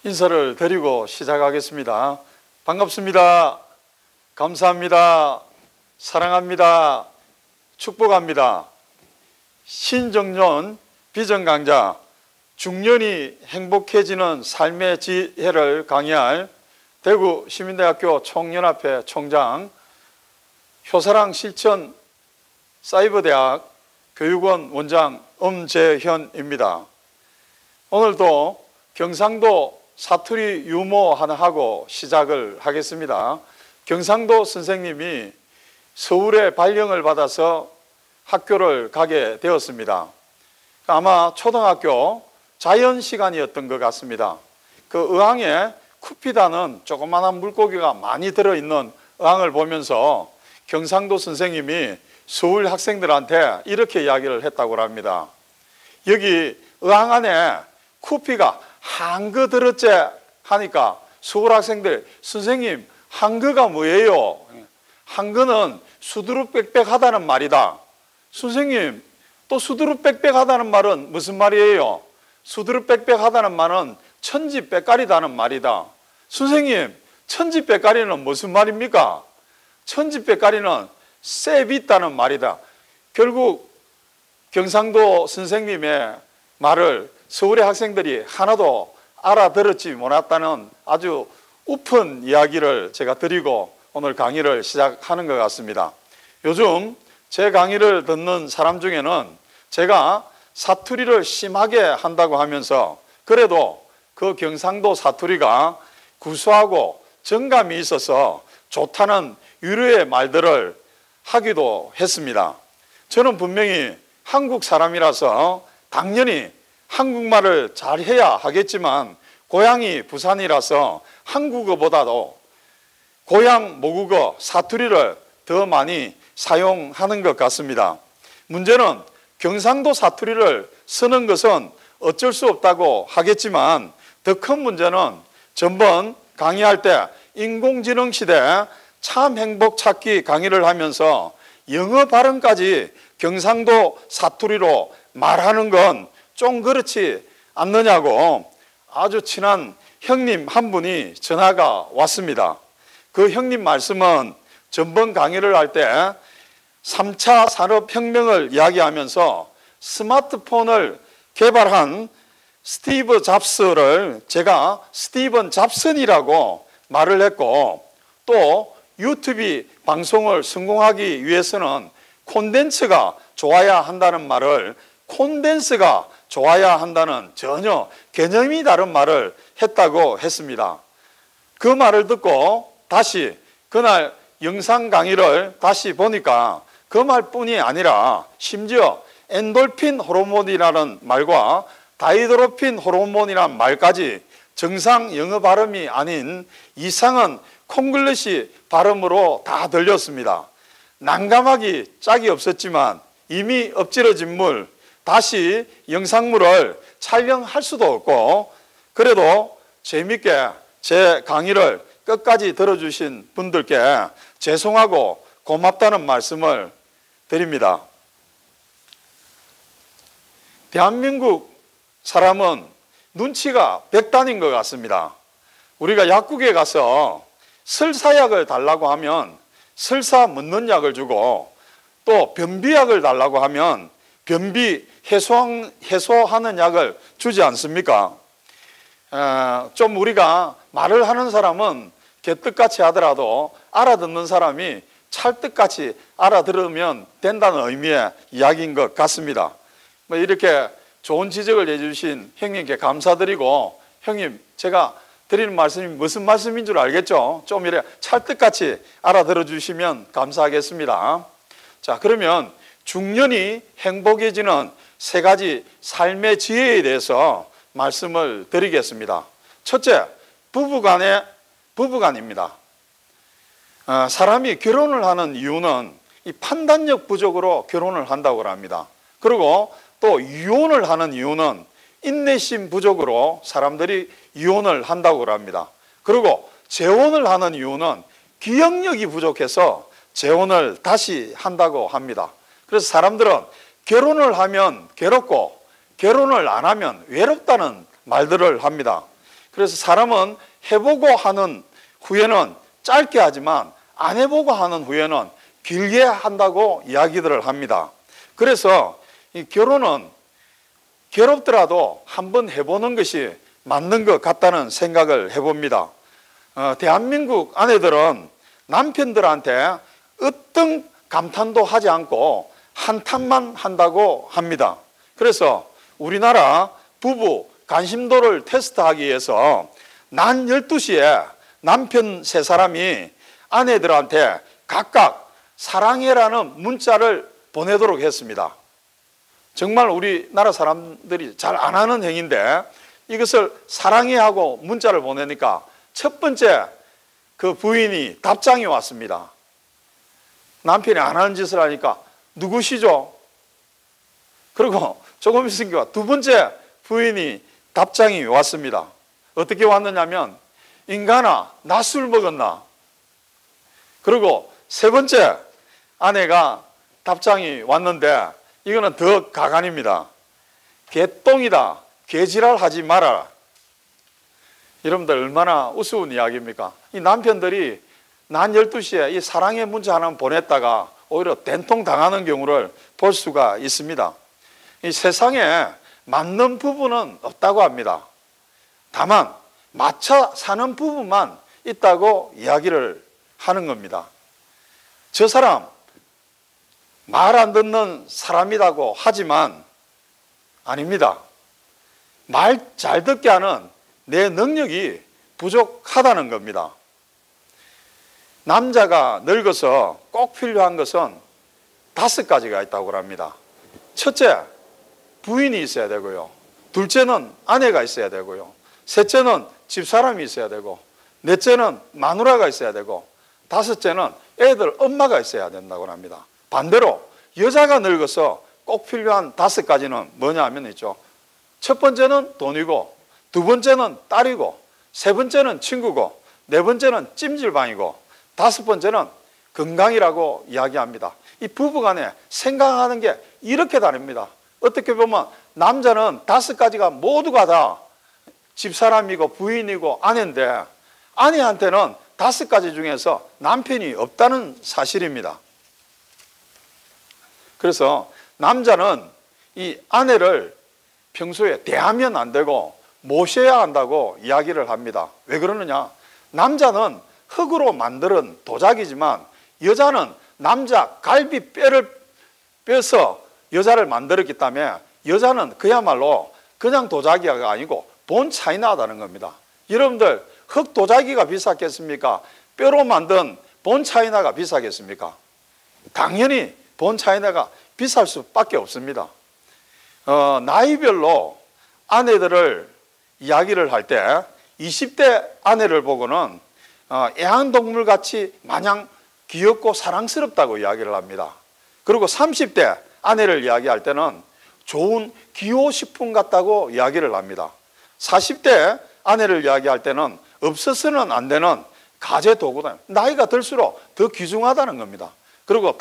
인사를 드리고 시작하겠습니다. 반갑습니다. 감사합니다. 사랑합니다. 축복합니다. 신정년 비전 강좌 중년이 행복해지는 삶의 지혜를 강의할 대구 시민대학교 총연합회 총장 효사랑 실천 사이버대학 교육원 원장 엄재현입니다. 오늘도 경상도 사투리 유머 하나 하고 시작을 하겠습니다. 경상도 선생님이 서울에 발령을 받아서 학교를 가게 되었습니다. 아마 초등학교 자연 시간이었던 것 같습니다. 그 의왕에 쿠피다는 조그마한 물고기가 많이 들어있는 의왕을 보면서 경상도 선생님이 서울 학생들한테 이렇게 이야기를 했다고 합니다. 여기 의왕 안에 쿠피가 한거 들었지 하니까 서울 학생들, 선생님 한거가 뭐예요? 한거는 수두룩빽빽하다는 말이다. 선생님 또 수두룩빽빽하다는 말은 무슨 말이에요? 수두룩빽빽하다는 말은 천지빽깔이다는 말이다. 선생님 천지빽깔이는 무슨 말입니까? 천지빽깔이는 셉이 있다는 말이다. 결국 경상도 선생님의 말을 서울의 학생들이 하나도 알아들었지 못했다는 아주 우픈 이야기를 제가 드리고 오늘 강의를 시작하는 것 같습니다. 요즘 제 강의를 듣는 사람 중에는 제가 사투리를 심하게 한다고 하면서 그래도 그 경상도 사투리가 구수하고 정감이 있어서 좋다는 위로의 말들을 하기도 했습니다. 저는 분명히 한국 사람이라서 당연히 한국말을 잘해야 하겠지만 고향이 부산이라서 한국어보다도 고향 모국어 사투리를 더 많이 사용하는 것 같습니다. 문제는 경상도 사투리를 쓰는 것은 어쩔 수 없다고 하겠지만 더 큰 문제는 전번 강의할 때 인공지능 시대 참 행복 찾기 강의를 하면서 영어 발음까지 경상도 사투리로 말하는 건 좀 그렇지 않느냐고 아주 친한 형님 한 분이 전화가 왔습니다. 그 형님 말씀은 전번 강의를 할 때 3차 산업혁명을 이야기하면서 스마트폰을 개발한 스티브 잡스를 제가 스티븐 잡슨이라고 말을 했고 또 유튜브 방송을 성공하기 위해서는 콘텐츠가 좋아야 한다는 말을 콘덴스가 좋아야 한다는 전혀 개념이 다른 말을 했다고 했습니다. 그 말을 듣고 다시 그날 영상 강의를 다시 보니까 그 말뿐이 아니라 심지어 엔돌핀 호르몬이라는 말과 다이드로핀 호르몬이라는 말까지 정상 영어 발음이 아닌 이상한 콩글리시 발음으로 다 들렸습니다. 난감하기 짝이 없었지만 이미 엎질러진 물 다시 영상물을 촬영할 수도 없고 그래도 재밌게 제 강의를 끝까지 들어주신 분들께 죄송하고 고맙다는 말씀을 드립니다. 대한민국 사람은 눈치가 백단인 것 같습니다. 우리가 약국에 가서 설사약을 달라고 하면 설사 묻는 약을 주고 또 변비약을 달라고 하면 변비 해소하는 약을 주지 않습니까? 좀 우리가 말을 하는 사람은 개떡같이 하더라도 알아듣는 사람이 찰떡같이 알아들으면 된다는 의미의 이야기인 것 같습니다. 이렇게 좋은 지적을 해주신 형님께 감사드리고 형님 제가 드리는 말씀이 무슨 말씀인 줄 알겠죠? 좀 이렇게 찰떡같이 알아들어 주시면 감사하겠습니다. 자, 그러면 중년이 행복해지는 세 가지 삶의 지혜에 대해서 말씀을 드리겠습니다. 첫째, 부부간입니다. 사람이 결혼을 하는 이유는 이 판단력 부족으로 결혼을 한다고 합니다. 그리고 또 이혼을 하는 이유는 인내심 부족으로 사람들이 이혼을 한다고 합니다. 그리고 재혼을 하는 이유는 기억력이 부족해서 재혼을 다시 한다고 합니다. 그래서 사람들은 결혼을 하면 괴롭고 결혼을 안 하면 외롭다는 말들을 합니다. 그래서 사람은 해보고 하는 후에는 짧게 하지만 안 해보고 하는 후에는 길게 한다고 이야기들을 합니다. 그래서 이 결혼은 괴롭더라도 한번 해보는 것이 맞는 것 같다는 생각을 해봅니다. 대한민국 아내들은 남편들한테 어떤 감탄도 하지 않고 한탄만 한다고 합니다. 그래서 우리나라 부부 관심도를 테스트하기 위해서 낮 12시에 남편 세 사람이 아내들한테 각각 사랑해라는 문자를 보내도록 했습니다. 정말 우리나라 사람들이 잘 안 하는 행위인데 이것을 사랑해 하고 문자를 보내니까 첫 번째 그 부인이 답장이 왔습니다. 남편이 안 하는 짓을 하니까 누구시죠? 그리고 조금 있으니까 두 번째 부인이 답장이 왔습니다. 어떻게 왔느냐면 인간아 나 술 먹었나? 그리고 세 번째 아내가 답장이 왔는데 이거는 더 가관입니다. 개똥이다. 개지랄 하지 마라. 여러분들 얼마나 우스운 이야기입니까? 이 남편들이 낮 12시에 이 사랑의 문자 하나 보냈다가 오히려 된통 당하는 경우를 볼 수가 있습니다. 이 세상에 맞는 부부는 없다고 합니다. 다만 맞춰 사는 부부만 있다고 이야기를 하는 겁니다. 저 사람 말 안 듣는 사람이라고 하지만 아닙니다. 말 잘 듣게 하는 내 능력이 부족하다는 겁니다. 남자가 늙어서 꼭 필요한 것은 5가지가 있다고 합니다. 첫째, 부인이 있어야 되고요. 둘째는 아내가 있어야 되고요. 셋째는 집사람이 있어야 되고, 넷째는 마누라가 있어야 되고, 다섯째는 애들 엄마가 있어야 된다고 합니다. 반대로 여자가 늙어서 꼭 필요한 5가지는 뭐냐 하면 있죠. 첫 번째는 돈이고, 두 번째는 딸이고, 세 번째는 친구고, 네 번째는 찜질방이고, 다섯 번째는 건강이라고 이야기합니다. 이 부부간에 생각하는 게 이렇게 다릅니다. 어떻게 보면 남자는 5가지가 모두가 다 집사람이고 부인이고 아내인데 아내한테는 5가지 중에서 남편이 없다는 사실입니다. 그래서 남자는 이 아내를 평소에 대하면 안 되고 모셔야 한다고 이야기를 합니다. 왜 그러느냐? 남자는 흙으로 만든 도자기지만 여자는 남자 갈비뼈를 빼서 여자를 만들었기 때문에 여자는 그야말로 그냥 도자기가 아니고 본 차이나다는 겁니다. 여러분들 흙 도자기가 비쌌겠습니까? 뼈로 만든 본 차이나가 비싸겠습니까? 당연히 본 차이나가 비쌀 수밖에 없습니다. 나이별로 아내들을 이야기를 할 때 20대 아내를 보고는 애완동물같이 마냥 귀엽고 사랑스럽다고 이야기를 합니다. 그리고 30대 아내를 이야기할 때는 좋은 기호식품 같다고 이야기를 합니다. 40대 아내를 이야기할 때는 없어서는 안 되는 가재도구다. 나이가 들수록 더 귀중하다는 겁니다. 그리고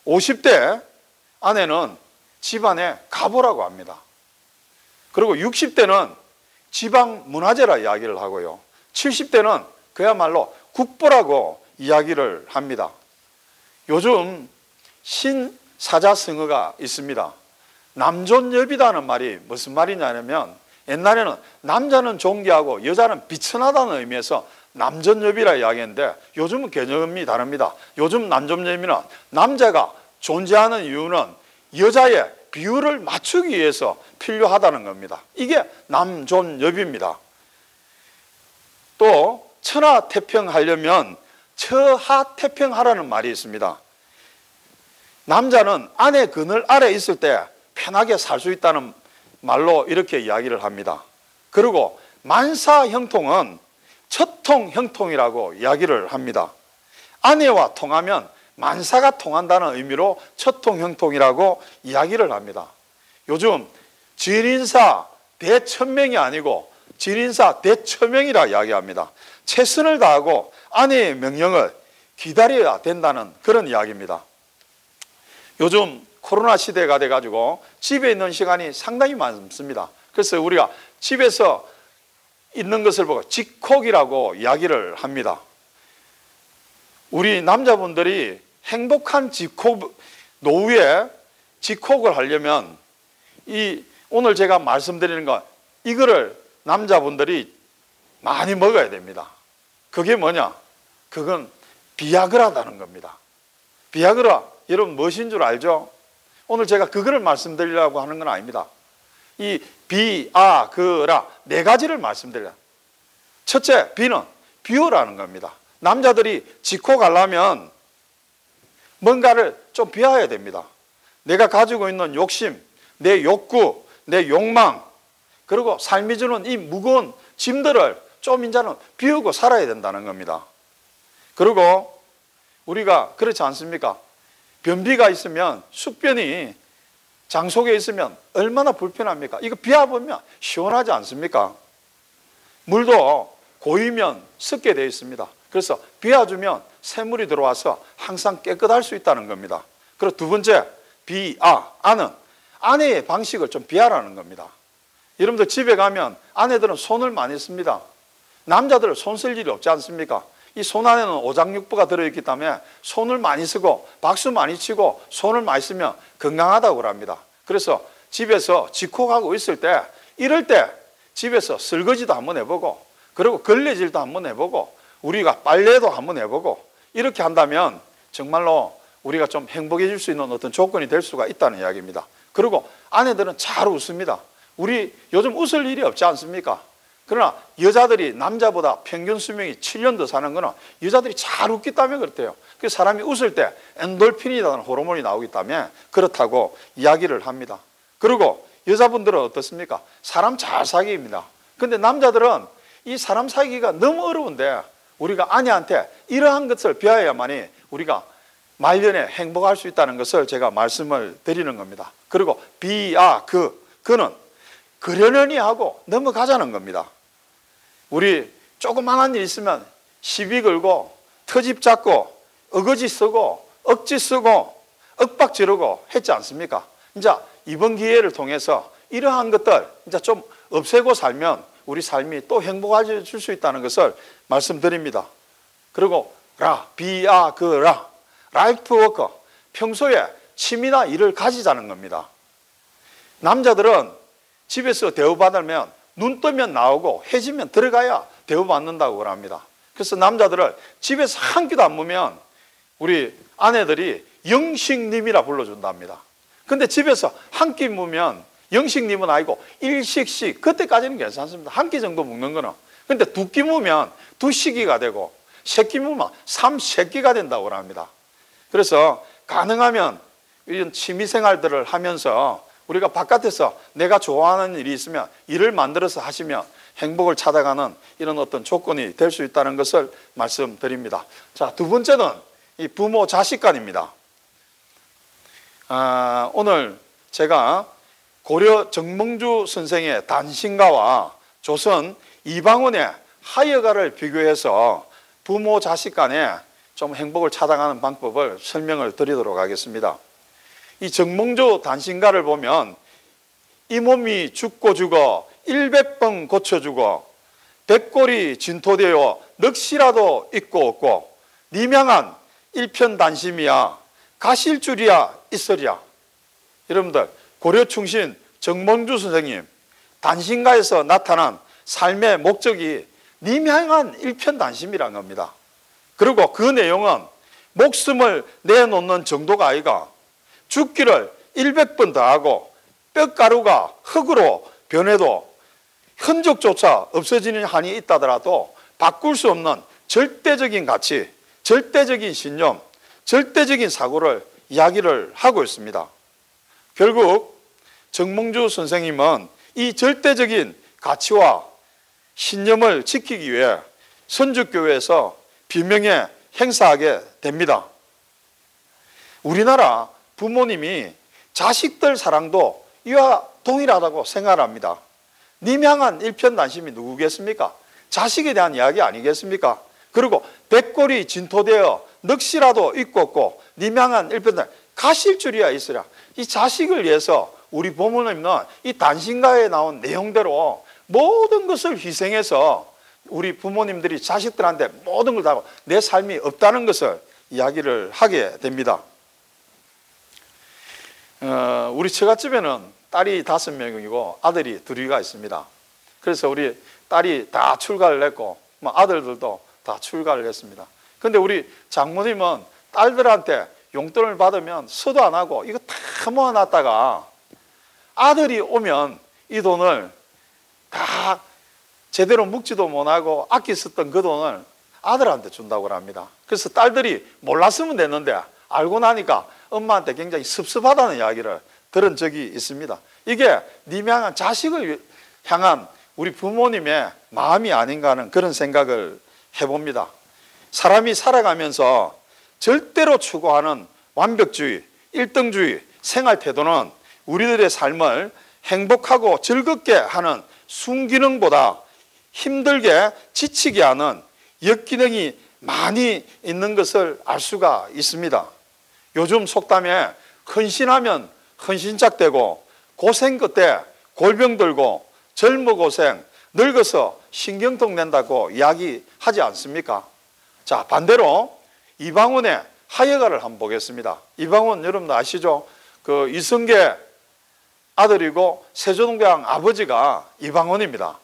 50대 아내는 집안의 가보라고 합니다. 그리고 60대는 지방 문화재라 이야기를 하고요. 70대는 그야말로 국보라고 이야기를 합니다. 요즘 신사자성어가 있습니다. 남존여비다는 말이 무슨 말이냐면 옛날에는 남자는 존귀하고 여자는 비천하다는 의미에서 남존여비라 이야기했는데 요즘은 개념이 다릅니다. 요즘 남존여비는 남자가 존재하는 이유는 여자의 비율을 맞추기 위해서 필요하다는 겁니다. 이게 남존여비입니다. 또 천하태평하려면 처하태평하라는 말이 있습니다. 남자는 아내 그늘 아래 있을 때 편하게 살 수 있다는 말로 이렇게 이야기를 합니다. 그리고 만사형통은 첫통형통이라고 이야기를 합니다. 아내와 통하면 만사가 통한다는 의미로 첫통형통이라고 이야기를 합니다. 요즘 진인사 대천명이 아니고 진인사 대처명이라 이야기합니다. 최선을 다하고 아내의 명령을 기다려야 된다는 그런 이야기입니다. 요즘 코로나 시대가 돼가지고 집에 있는 시간이 상당히 많습니다. 그래서 우리가 집에서 있는 것을 보고 직콕이라고 이야기를 합니다. 우리 남자분들이 행복한 노후에 직콕을 하려면 오늘 제가 말씀드리는 거 이거를 남자분들이 많이 먹어야 됩니다. 그게 뭐냐? 그건 비아그라다는 겁니다. 비아그라 여러분 무엇인 줄 알죠? 오늘 제가 그거를 말씀드리려고 하는 건 아닙니다. 이 비아그라 네 가지를 말씀드려요. 첫째, 비는 비우라는 겁니다. 남자들이 직콕하려면 뭔가를 좀 비워야 됩니다. 내가 가지고 있는 욕심, 내 욕구, 내 욕망, 그리고 삶이 주는 이 무거운 짐들을 좀 이제는 비우고 살아야 된다는 겁니다. 그리고 우리가 그렇지 않습니까? 변비가 있으면 숙변이 장 속에 있으면 얼마나 불편합니까? 이거 비워보면 시원하지 않습니까? 물도 고이면 습게 되어 있습니다. 그래서 비워주면 새물이 들어와서 항상 깨끗할 수 있다는 겁니다. 그리고 두 번째, 아는 아내의 방식을 좀 비하라는 겁니다. 여러분들 집에 가면 아내들은 손을 많이 씁니다. 남자들은 손 쓸 일이 없지 않습니까? 이 손 안에는 오장육부가 들어있기 때문에 손을 많이 쓰고 박수 많이 치고 손을 많이 쓰면 건강하다고 합니다. 그래서 집에서 직콕하고 있을 때 이럴 때 집에서 설거지도 한번 해보고 그리고 걸레질도 한번 해보고 우리가 빨래도 한번 해보고 이렇게 한다면 정말로 우리가 좀 행복해질 수 있는 어떤 조건이 될 수가 있다는 이야기입니다. 그리고 아내들은 잘 웃습니다. 우리 요즘 웃을 일이 없지 않습니까? 그러나 여자들이 남자보다 평균 수명이 7년 더 사는 거는 여자들이 잘 웃기 때문에 그렇대요. 그 사람이 웃을 때 엔돌핀이라는 호르몬이 나오기 때문에 그렇다고 이야기를 합니다. 그리고 여자분들은 어떻습니까? 사람 잘 사귀입니다. 근데 남자들은 이 사람 사귀기가 너무 어려운데 우리가 아내한테 이러한 것을 배워야만이 우리가 말년에 행복할 수 있다는 것을 제가 말씀을 드리는 겁니다. 그리고 그는 그러려니 하고 넘어가자는 겁니다. 우리 조그만한 일 있으면 시비 걸고 터집 잡고 어거지 쓰고 억지 쓰고 윽박 지르고 했지 않습니까? 이제 이번 기회를 통해서 이러한 것들 이제 좀 없애고 살면 우리 삶이 또 행복해질 수 있다는 것을 말씀드립니다. 그리고 라이프 워커 평소에 취미나 일을 가지자는 겁니다. 남자들은 집에서 대우받으면 눈 뜨면 나오고 해지면 들어가야 대우받는다고 합니다. 그래서 남자들을 집에서 한 끼도 안 먹으면 우리 아내들이 영식님이라 불러준답니다. 근데 집에서 한 끼 먹으면 영식님은 아니고 일식씩 그때까지는 괜찮습니다. 한 끼 정도 먹는 거는. 근데 두 끼 먹으면 두식이가 되고 세 끼 먹으면 삼세끼가 된다고 합니다. 그래서 가능하면 이런 취미생활들을 하면서 우리가 바깥에서 내가 좋아하는 일이 있으면 일을 만들어서 하시면 행복을 찾아가는 이런 어떤 조건이 될 수 있다는 것을 말씀드립니다. 자, 두 번째는 이 부모 자식 간입니다. 오늘 제가 고려 정몽주 선생의 단신가와 조선 이방원의 하여가를 비교해서 부모 자식 간에 좀 행복을 찾아가는 방법을 설명을 드리도록 하겠습니다. 이 정몽주 단신가를 보면 이 몸이 죽고 죽어 100번 고쳐주고 백골이 진토되어 넋이라도 있고 없고 니명한 일편단심이야 가실 줄이야 있으랴. 여러분들 고려충신 정몽주 선생님 단신가에서 나타난 삶의 목적이 니명한 일편단심이라는 겁니다. 그리고 그 내용은 목숨을 내놓는 정도가 아니라 죽기를 100번 더 하고 뼈가루가 흙으로 변해도 흔적조차 없어지는 한이 있다더라도 바꿀 수 없는 절대적인 가치, 절대적인 신념, 절대적인 사고를 이야기를 하고 있습니다. 결국 정몽주 선생님은 이 절대적인 가치와 신념을 지키기 위해 선주교회에서 비명에 행사하게 됩니다. 우리나라 부모님이 자식들 사랑도 이와 동일하다고 생각합니다. 님 향한 일편단심이 누구겠습니까? 자식에 대한 이야기 아니겠습니까? 그리고 백골이 진토되어 넋이라도 있고 없고 님 향한 일편단심 가실 줄이야 있으랴. 이 자식을 위해서 우리 부모님은 이 단신가에 나온 내용대로 모든 것을 희생해서 우리 부모님들이 자식들한테 모든 걸 다 하고 내 삶이 없다는 것을 이야기를 하게 됩니다. 우리 처갓집에는 딸이 5명이고 아들이 2가 있습니다. 그래서 우리 딸이 다 출가를 했고 아들들도 다 출가를 했습니다. 근데 우리 장모님은 딸들한테 용돈을 받으면 서도 안 하고 이거 다 모아놨다가 아들이 오면 이 돈을 다 제대로 묵지도 못하고 아껴 썼던 그 돈을 아들한테 준다고 합니다. 그래서 딸들이 몰랐으면 됐는데 알고 나니까 엄마한테 굉장히 섭섭하다는 이야기를 들은 적이 있습니다. 이게 니명한 자식을 향한 우리 부모님의 마음이 아닌가 하는 그런 생각을 해봅니다. 사람이 살아가면서 절대로 추구하는 완벽주의, 일등주의 생활 태도는 우리들의 삶을 행복하고 즐겁게 하는 순기능보다 힘들게 지치게 하는 역기능이 많이 있는 것을 알 수가 있습니다. 요즘 속담에 헌신하면 헌신짝되고 고생 끝에 골병 들고 젊어 고생 늙어서 신경통 낸다고 이야기하지 않습니까? 자, 반대로 이방원의 하여가를 한번 보겠습니다. 이방원 여러분들 아시죠? 그 이성계 아들이고 세조동대왕 아버지가 이방원입니다.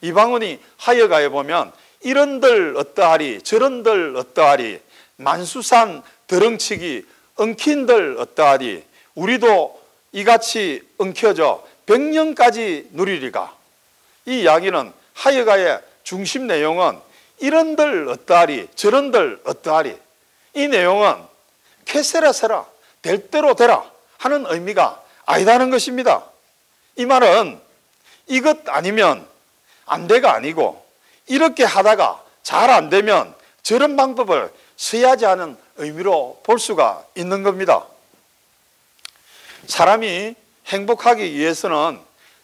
이방원이 하여가에 보면 이런들 어떠하리 저런들 어떠하리 만수산 더렁치기 엉킨들 어떠하리 우리도 이같이 엉켜져 100년까지 누리리가. 이 이야기는 하여가의 중심 내용은 이런들 어떠하리 저런들 어떠하리 이 내용은 캐세라세라 될 대로 되라 하는 의미가 아니다는 것입니다. 이 말은 이것 아니면 안 돼가 아니고 이렇게 하다가 잘 안 되면 저런 방법을 써야지 하는 의미로 볼 수가 있는 겁니다. 사람이 행복하기 위해서는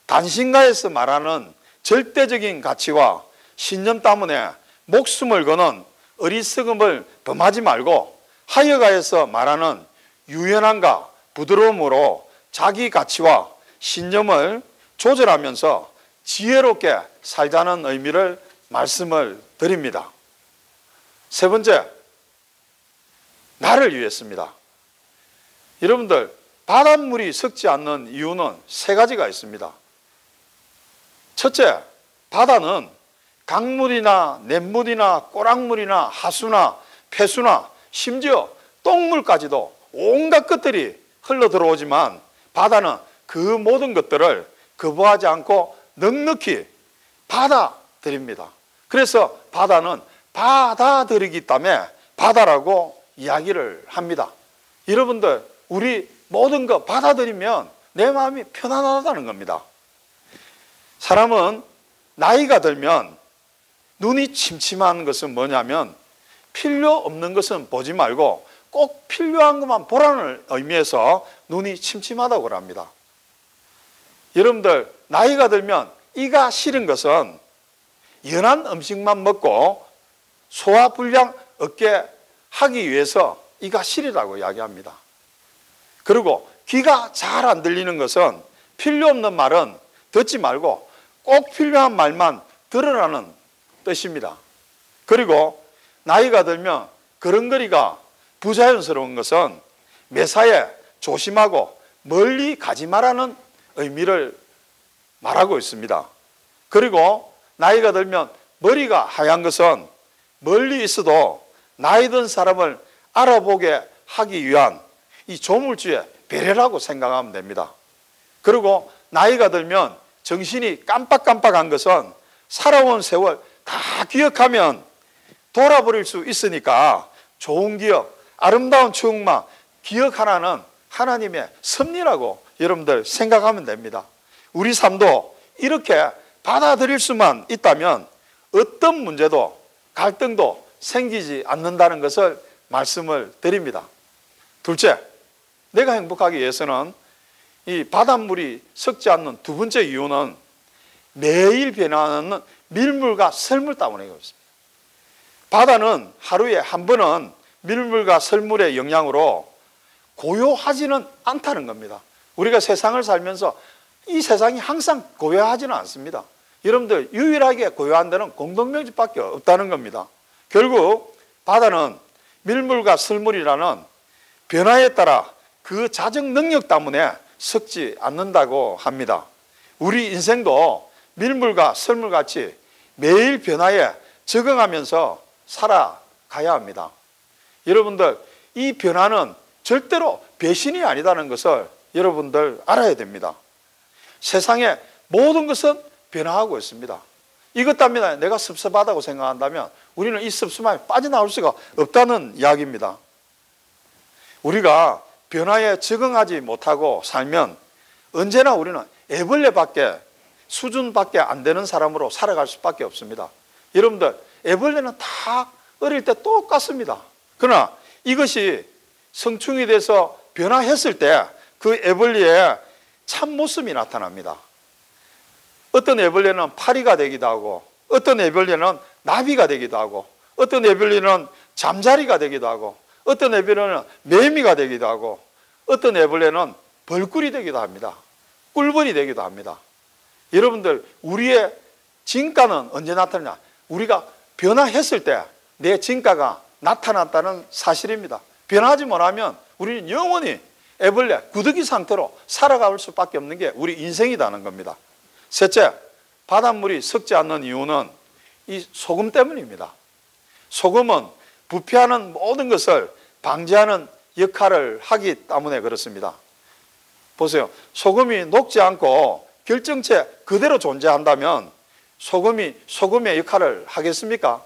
단신가에서 말하는 절대적인 가치와 신념 때문에 목숨을 거는 어리석음을 범하지 말고 하여가에서 말하는 유연함과 부드러움으로 자기 가치와 신념을 조절하면서 지혜롭게 살자는 의미를 말씀을 드립니다. 세 번째, 나를 위해서입니다. 여러분들 바닷물이 썩지 않는 이유는 3가지가 있습니다. 첫째, 바다는 강물이나 냇물이나 꼬락물이나 하수나 폐수나 심지어 똥물까지도 온갖 것들이 흘러 들어오지만 바다는 그 모든 것들을 거부하지 않고 넉넉히 받아들입니다. 그래서 바다는 받아들이기 때문에 바다라고 이야기를 합니다. 여러분들 우리 모든 거 받아들이면 내 마음이 편안하다는 겁니다. 사람은 나이가 들면 눈이 침침한 것은 뭐냐면 필요 없는 것은 보지 말고 꼭 필요한 것만 보라는 의미에서 눈이 침침하다고 합니다. 여러분들 나이가 들면 이가 싫은 것은 연한 음식만 먹고 소화불량 없게 하기 위해서 이가 시리라고 이야기합니다. 그리고 귀가 잘 안 들리는 것은 필요 없는 말은 듣지 말고 꼭 필요한 말만 들으라는 뜻입니다. 그리고 나이가 들면 그런거리가 부자연스러운 것은 매사에 조심하고 멀리 가지 말라는 의미를 말하고 있습니다. 그리고 나이가 들면 머리가 하얀 것은 멀리 있어도 나이 든 사람을 알아보게 하기 위한 이 조물주의 배려라고 생각하면 됩니다. 그리고 나이가 들면 정신이 깜빡깜빡한 것은 살아온 세월 다 기억하면 돌아버릴 수 있으니까 좋은 기억, 아름다운 추억만 기억하라는 하나님의 섭리라고 여러분들 생각하면 됩니다. 우리 삶도 이렇게 받아들일 수만 있다면 어떤 문제도 갈등도 생기지 않는다는 것을 말씀을 드립니다. 둘째, 내가 행복하기 위해서는 이 바닷물이 썩지 않는 두 번째 이유는 매일 변하는 밀물과 설물 때문에 그렇습니다. 바다는 하루에 한 번은 밀물과 설물의 영향으로 고요하지는 않다는 겁니다. 우리가 세상을 살면서 이 세상이 항상 고요하지는 않습니다. 여러분들 유일하게 고유한 데는 공동묘지밖에 없다는 겁니다. 결국 바다는 밀물과 설물이라는 변화에 따라 그 자정 능력 때문에 썩지 않는다고 합니다. 우리 인생도 밀물과 설물같이 매일 변화에 적응하면서 살아가야 합니다. 여러분들, 이 변화는 절대로 배신이 아니다는 것을 여러분들 알아야 됩니다. 세상의 모든 것은 변화하고 있습니다. 이것 때문에 내가 섭섭하다고 생각한다면 우리는 이 섭섭함에 빠져나올 수가 없다는 이야기입니다. 우리가 변화에 적응하지 못하고 살면 언제나 우리는 애벌레밖에, 수준밖에 안 되는 사람으로 살아갈 수밖에 없습니다. 여러분들, 애벌레는 다 어릴 때 똑같습니다. 그러나 이것이 성충이 돼서 변화했을 때 그 애벌레의 참모습이 나타납니다. 어떤 애벌레는 파리가 되기도 하고, 어떤 애벌레는 나비가 되기도 하고, 어떤 애벌레는 잠자리가 되기도 하고, 어떤 애벌레는 매미가 되기도 하고, 어떤 애벌레는 벌꿀이 되기도 합니다. 꿀벌이 되기도 합니다. 여러분들, 우리의 진가는 언제 나타나냐? 우리가 변화했을 때 내 진가가 나타났다는 사실입니다. 변하지 못하면 우리는 영원히 애벌레, 구더기 상태로 살아갈 수밖에 없는 게 우리 인생이라는 겁니다. 셋째, 바닷물이 썩지 않는 이유는 이 소금 때문입니다. 소금은 부패하는 모든 것을 방지하는 역할을 하기 때문에 그렇습니다. 보세요. 소금이 녹지 않고 결정체 그대로 존재한다면 소금이 소금의 역할을 하겠습니까?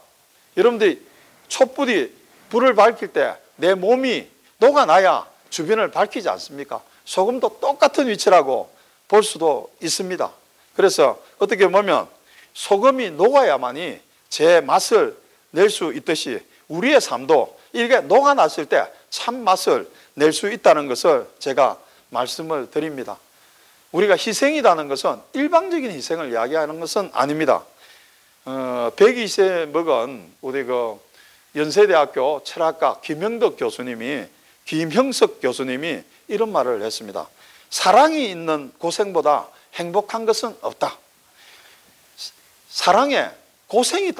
여러분들이 촛불이 불을 밝힐 때 내 몸이 녹아나야 주변을 밝히지 않습니까? 소금도 똑같은 위치라고 볼 수도 있습니다. 그래서 어떻게 보면 소금이 녹아야만이 제 맛을 낼 수 있듯이 우리의 삶도 이렇게 녹아났을 때 참 맛을 낼 수 있다는 것을 제가 말씀을 드립니다. 우리가 희생이라는 것은 일방적인 희생을 이야기하는 것은 아닙니다. 120세 먹은 우리 연세대학교 철학과 김형석 교수님이 이런 말을 했습니다. 사랑이 있는 고생보다 행복한 것은 없다. 사랑에 고생이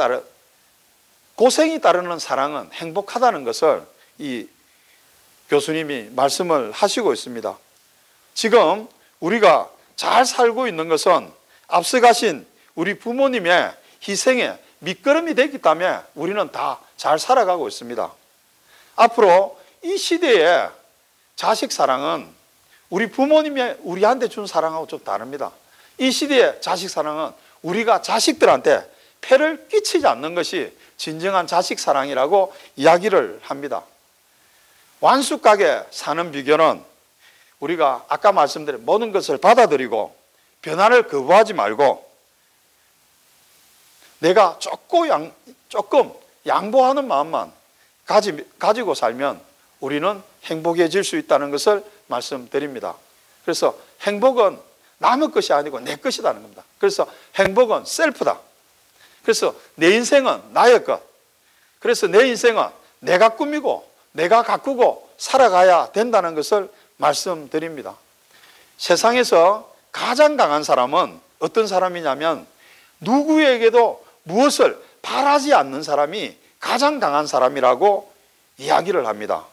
따르는 사랑은 행복하다는 것을 이 교수님이 말씀을 하시고 있습니다. 지금 우리가 잘 살고 있는 것은 앞서가신 우리 부모님의 희생에 밑거름이 되기 때문에 우리는 다 잘 살아가고 있습니다. 앞으로 이 시대의 자식 사랑은 우리 부모님이 우리한테 준 사랑하고 좀 다릅니다. 이 시대의 자식 사랑은 우리가 자식들한테 폐를 끼치지 않는 것이 진정한 자식 사랑이라고 이야기를 합니다. 완숙하게 사는 비결은 우리가 아까 말씀드린 모든 것을 받아들이고 변화를 거부하지 말고 내가 조금 양보하는 마음만 가지고 살면 우리는 행복해질 수 있다는 것을 말씀드립니다. 그래서 행복은 남의 것이 아니고 내 것이라는 겁니다. 그래서 행복은 셀프다. 그래서 내 인생은 나의 것. 그래서 내 인생은 내가 꾸미고 내가 가꾸고 살아가야 된다는 것을 말씀드립니다. 세상에서 가장 강한 사람은 어떤 사람이냐면 누구에게도 무엇을 바라지 않는 사람이 가장 강한 사람이라고 이야기를 합니다.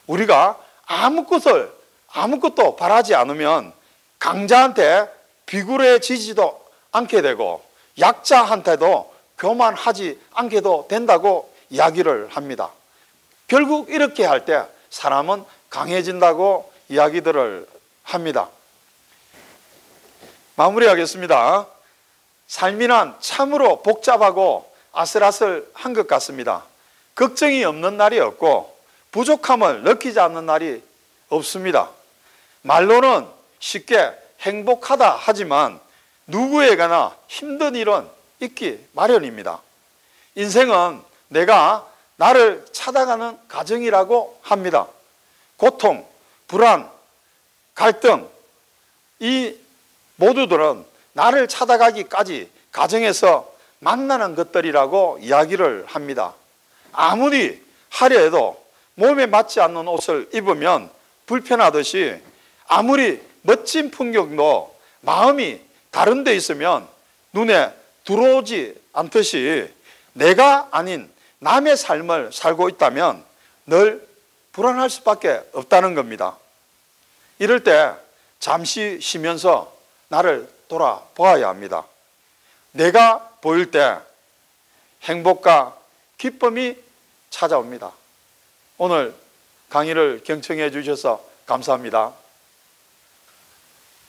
우리가 아무것도 바라지 않으면 강자한테 비굴해지지도 않게 되고 약자한테도 교만하지 않게도 된다고 이야기를 합니다. 결국 이렇게 할 때 사람은 강해진다고 이야기들을 합니다. 마무리하겠습니다. 삶이란 참으로 복잡하고 아슬아슬한 것 같습니다. 걱정이 없는 날이 없고 부족함을 느끼지 않는 날이 없습니다. 말로는 쉽게 행복하다 하지만 누구에게나 힘든 일은 있기 마련입니다. 인생은 내가 나를 찾아가는 과정이라고 합니다. 고통, 불안, 갈등, 이 모두들은 나를 찾아가기까지 과정에서 만나는 것들이라고 이야기를 합니다. 아무리 하려 해도 몸에 맞지 않는 옷을 입으면 불편하듯이 아무리 멋진 풍경도 마음이 다른 데 있으면 눈에 들어오지 않듯이 내가 아닌 남의 삶을 살고 있다면 늘 불안할 수밖에 없다는 겁니다. 이럴 때 잠시 쉬면서 나를 돌아보아야 합니다. 내가 보일 때 행복과 기쁨이 찾아옵니다. 오늘 강의를 경청해 주셔서 감사합니다.